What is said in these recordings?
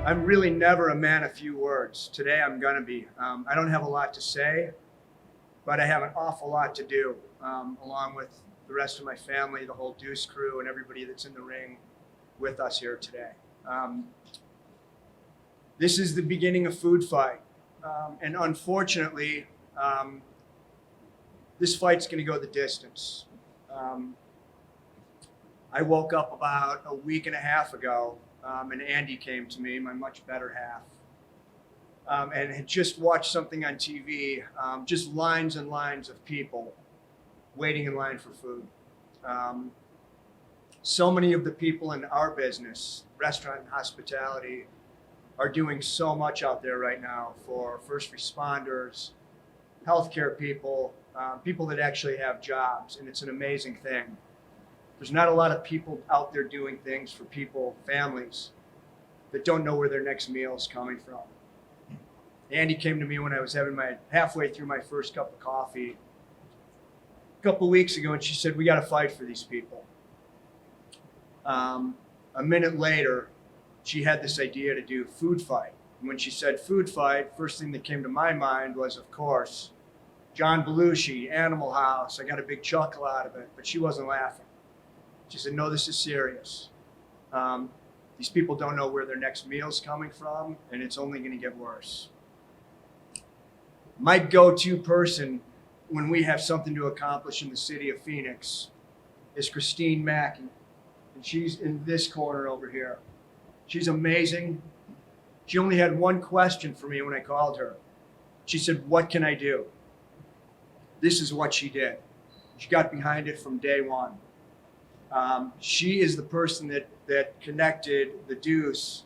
I'm really never a man of few words. Today I'm gonna be. I don't have a lot to say, but I have an awful lot to do, along with the rest of my family, the whole Duce crew, and everybody that's in the ring with us here today. This is the beginning of Food Fight, and unfortunately, this fight's gonna go the distance. I woke up about a week and a half ago, and Andy came to me, my much better half, and had just watched something on TV, just lines and lines of people waiting in line for food. So many of the people in our business, restaurant and hospitality, are doing so much out there right now for first responders, healthcare people, people that actually have jobs, and it's an amazing thing. There's not a lot of people out there doing things for people, families, that don't know where their next meal is coming from. Andy came to me when I was halfway through my first cup of coffee a couple weeks ago, and she said, "We got to fight for these people." A minute later, she had this idea to do Food Fight. And when she said Food Fight, first thing that came to my mind was, of course, John Belushi, Animal House. I got a big chuckle out of it, but she wasn't laughing. She said, "No, this is serious. These people don't know where their next meal's coming from, and it's only going to get worse." My go-to person when we have something to accomplish in the city of Phoenix is Christine Mackey, and she's in this corner over here. She's amazing. She only had one question for me when I called her. She said, "What can I do?" This is what she did. She got behind it from day one. She is the person that connected the Duce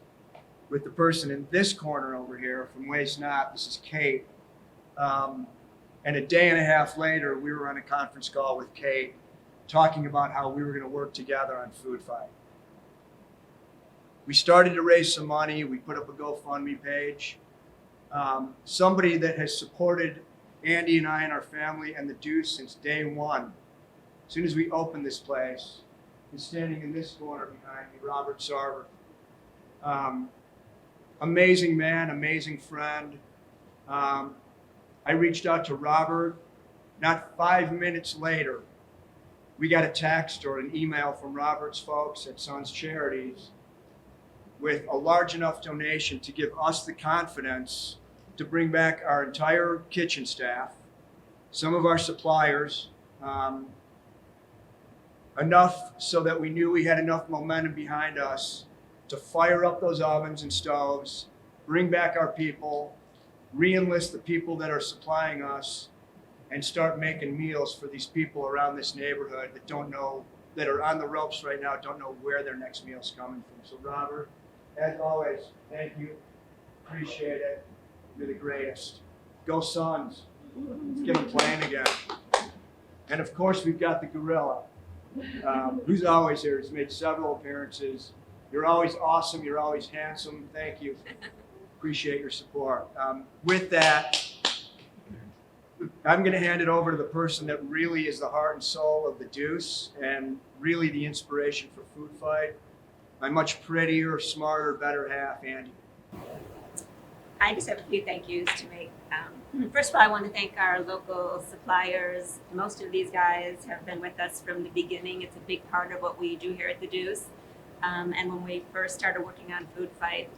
with the person in this corner over here from Waste Not. This is Kate. And a day and a half later, we were on a conference call with Kate talking about how we were going to work together on Food Fight. We started to raise some money. We put up a GoFundMe page. Somebody that has supported Andy and I and our family and the Duce since day one. As soon as we opened this place, he's standing in this corner behind me, Robert Sarver. Amazing man, amazing friend. I reached out to Robert. Not 5 minutes later, we got a text or an email from Robert's folks at Sons Charities with a large enough donation to give us the confidence to bring back our entire kitchen staff, some of our suppliers, enough so that we knew we had enough momentum behind us to fire up those ovens and stoves, bring back our people, re-enlist the people that are supplying us, and start making meals for these people around this neighborhood that don't know, that are on the ropes right now, don't know where their next meal's coming from. So Robert, as always, thank you. Appreciate it. You're the greatest. Go Suns. Let's get them playing again. And of course, we've got the gorilla, who's always here. He's made several appearances. You're always awesome. You're always handsome. Thank you. Appreciate your support. With that, I'm going to hand it over to the person that really is the heart and soul of the Duce and really the inspiration for Food Fight. My much prettier, smarter, better half, Andy. I just have a few thank yous to make. First of all, I want to thank our local suppliers. Most of these guys have been with us from the beginning. It's a big part of what we do here at the Duce. And when we first started working on Food Fight,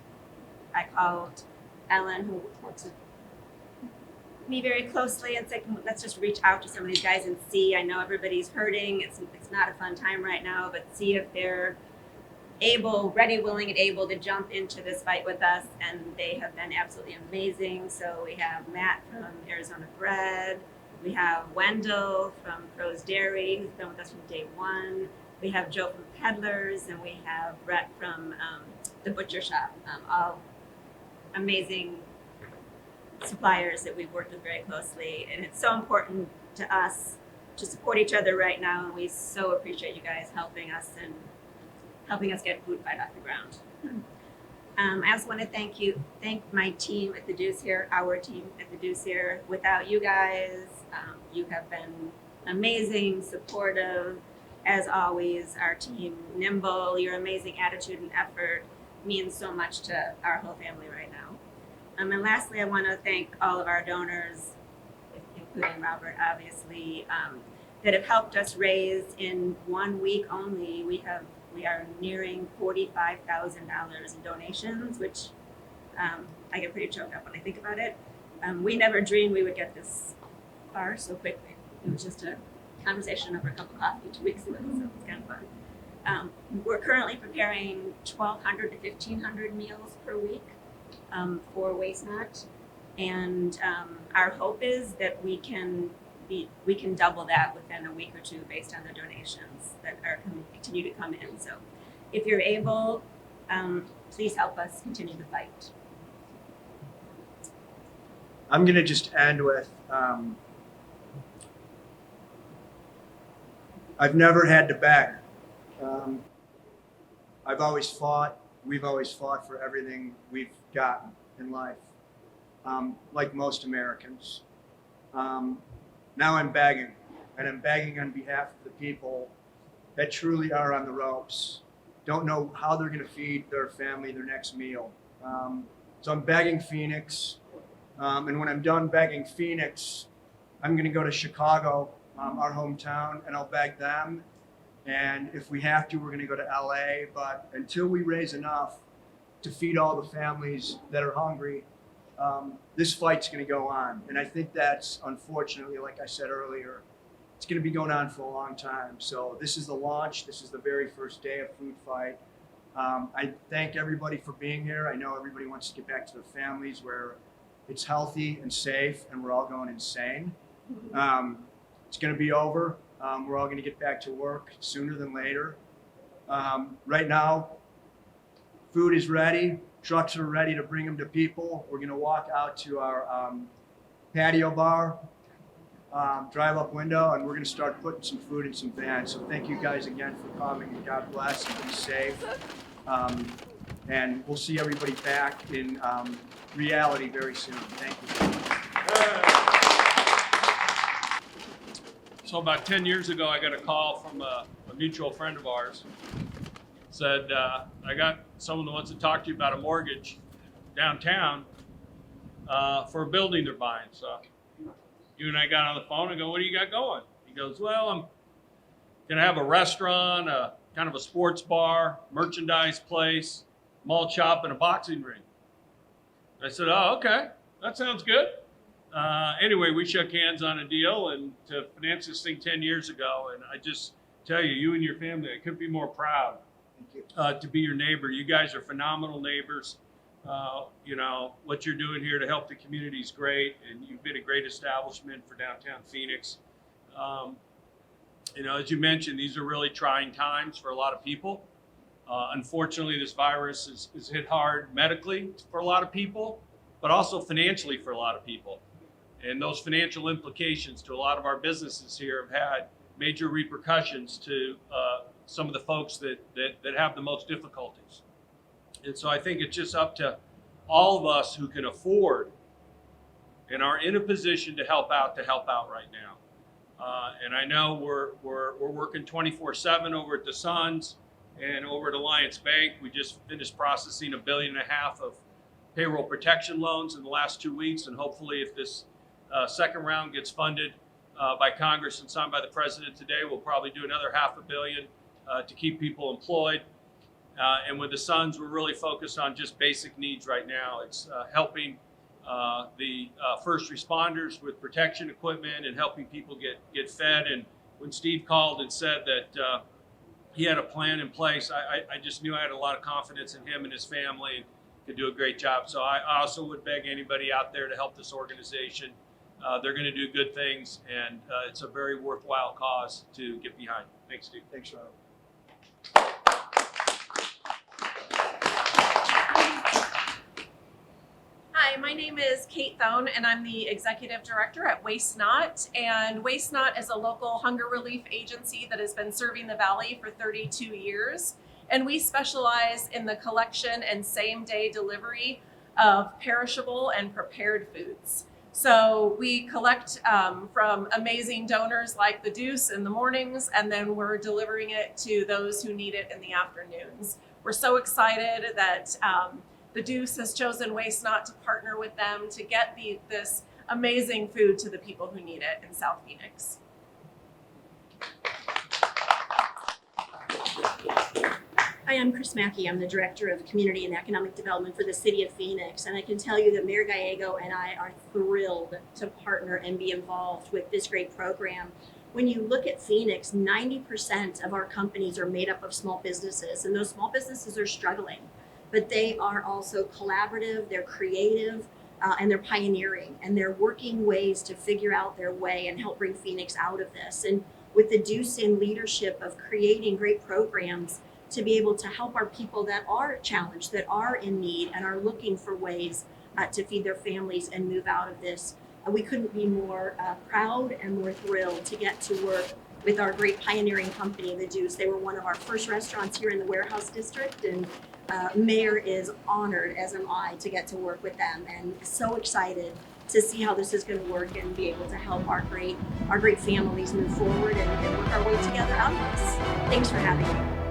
I called Ellen, who works with me very closely, and said, let's just reach out to some of these guys and see. I know everybody's hurting. It's not a fun time right now, but see if they're ready, willing, and able to jump into this fight with us. And they have been absolutely amazing. So we have Matt from Arizona Bread. We have Wendell from Froze Dairy, who's been with us from day one. We have Joe from Peddlers, and we have Brett from the Butcher Shop. All amazing suppliers that we've worked with very closely. And it's so important to us to support each other right now. And we so appreciate you guys helping us and helping us get Food Fight off the ground. I also want to thank my team at the Duce here, our team at the Duce here. Without you guys, you have been amazing, supportive, as always. Our team, nimble, your amazing attitude and effort means so much to our whole family right now. And lastly, I want to thank all of our donors, including Robert, obviously, that have helped us raise in 1 week only. We are nearing $45,000 in donations, which I get pretty choked up when I think about it. We never dreamed we would get this far so quickly. It was just a conversation over a cup of coffee 2 weeks ago, so it's kind of fun. We're currently preparing 1,200 to 1,500 meals per week for Waste Not, and our hope is that we can double that within a week or two based on the donations that are continue to come in. So, if you're able, please help us continue the fight. I'm going to just end with, I've never had to beg. I've always fought. We've always fought for everything we've gotten in life, like most Americans. Now I'm begging, and I'm begging on behalf of the people that truly are on the ropes, don't know how they're going to feed their family their next meal. So I'm begging Phoenix, and when I'm done begging Phoenix, I'm going to go to Chicago, our hometown, and I'll beg them. And if we have to, we're going to go to LA. But until we raise enough to feed all the families that are hungry, this fight's going to go on. And I think that's, unfortunately, like I said earlier, it's going to be going on for a long time. So this is the launch. This is the very first day of Food Fight. I thank everybody for being here. I know everybody wants to get back to their families where it's healthy and safe, and we're all going insane. It's going to be over. We're all going to get back to work sooner than later. Right now, food is ready. Trucks are ready to bring them to people. We're going to walk out to our patio bar, drive up window, and we're going to start putting some food in some vans. So thank you guys again for coming, and God bless, and be safe. And we'll see everybody back in reality very soon. Thank you. So about 10 years ago, I got a call from a mutual friend of ours. Said, I got someone that wants to talk to you about a mortgage downtown for a building they're buying. So you and I got on the phone and go, what do you got going? He goes, well, I'm going to have a restaurant, kind of a sports bar, merchandise place, mall shop, and a boxing ring. I said, oh, okay, that sounds good. Anyway, we shook hands on a deal and to finance this thing 10 years ago. And I just tell you, you and your family, I couldn't be more proud to be your neighbor. You guys are phenomenal neighbors. You know, what you're doing here to help the community is great. And you've been a great establishment for downtown Phoenix. You know, as you mentioned, these are really trying times for a lot of people. Unfortunately, this virus is hit hard medically for a lot of people, but also financially for a lot of people. And those financial implications to a lot of our businesses here have had major repercussions to some of the folks that have the most difficulties. And so I think it's just up to all of us who can afford and are in a position to help out right now. And I know we're working 24/7 over at the Suns and over at Alliance Bank. We just finished processing $1.5 billion of payroll protection loans in the last 2 weeks, and hopefully if this second round gets funded by Congress and signed by the president today, we'll probably do another $500 million to keep people employed. And with the Suns, we're really focused on just basic needs right now. It's helping the first responders with protection equipment and helping people get fed. And when Steve called and said that he had a plan in place, I just knew I had a lot of confidence in him and his family and could do a great job. So I also would beg anybody out there to help this organization. They're going to do good things, and it's a very worthwhile cause to get behind. Thanks, Steve. Thanks, Rob. Hi, my name is Kate Thone, and I'm the Executive Director at Waste Not. And Waste Not is a local hunger relief agency that has been serving the Valley for 32 years. And we specialize in the collection and same-day delivery of perishable and prepared foods. So we collect from amazing donors like the Duce in the mornings, and then we're delivering it to those who need it in the afternoons. we're so excited that the Duce has chosen Waste Not to partner with them to get this amazing food to the people who need it in South Phoenix. Hi, I'm Chris Mackey. I'm the Director of Community and Economic Development for the City of Phoenix. And I can tell you that Mayor Gallego and I are thrilled to partner and be involved with this great program. When you look at Phoenix, 90% of our companies are made up of small businesses, and those small businesses are struggling. But they are also collaborative, they're creative, and they're pioneering. And they're working ways to figure out their way and help bring Phoenix out of this. And with the Duce in leadership of creating great programs, to be able to help our people that are challenged, that are in need, and are looking for ways to feed their families and move out of this. We couldn't be more proud and more thrilled to get to work with our great pioneering company, the Duce. They were one of our first restaurants here in the Warehouse District, and Mayor is honored, as am I, to get to work with them, and so excited to see how this is going to work and be able to help our great families move forward and work our way together out of this. Thanks for having me.